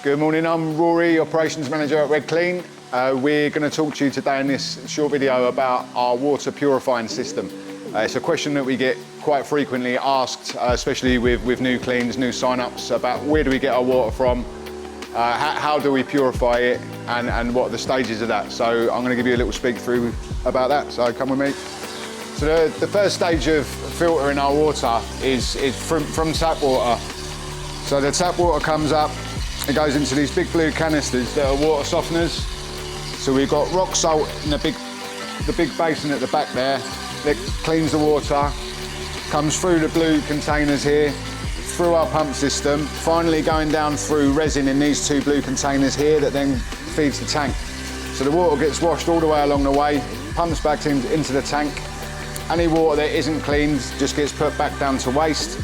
Good morning, I'm Rory, Operations Manager at RedClean. We're going to talk to you today in this short video about our water purifying system. It's a question that we get quite frequently asked, especially with new cleans, new sign-ups, about where do we get our water from, how do we purify it, and what are the stages of that. So I'm going to give you a little speak through about that, so come with me. So the first stage of filtering our water is from tap water. So the tap water comes up, it goes into these big blue canisters that are water softeners. So we've got rock salt in the big basin at the back there that cleans the water, comes through the blue containers here, through our pump system, finally going down through resin in these two blue containers here that then feeds the tank. So the water gets washed all the way along the way, pumps back into the tank. Any water that isn't cleaned just gets put back down to waste,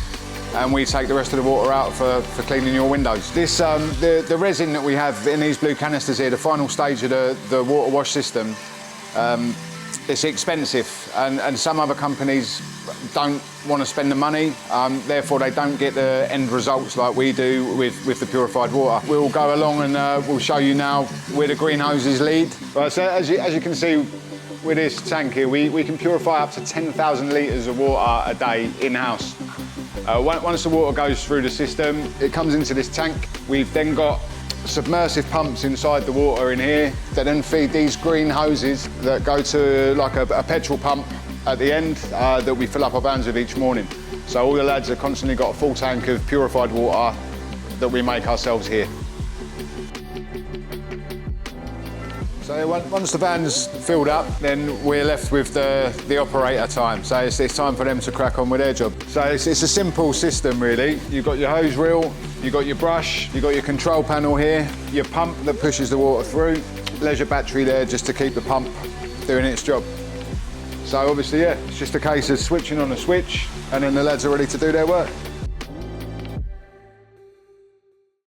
and we take the rest of the water out for cleaning your windows. This, the resin that we have in these blue canisters here, the final stage of the water wash system, it's expensive, and some other companies don't want to spend the money, therefore they don't get the end results like we do with the purified water. We'll go along and we'll show you now where the green hoses lead. Right, so as you can see with this tank here, we can purify up to 10,000 litres of water a day in-house. Once the water goes through the system, it comes into this tank. We've then got submersive pumps inside the water in here that then feed these green hoses that go to like a petrol pump at the end that we fill up our vans with each morning. So all the lads have constantly got a full tank of purified water that we make ourselves here. So once the van's filled up, then we're left with the operator time. So it's time for them to crack on with their job. So it's a simple system really. You've got your hose reel, you've got your brush, you've got your control panel here, your pump that pushes the water through, leisure battery there just to keep the pump doing its job. So obviously, yeah, it's just a case of switching on a switch and then the lads are ready to do their work.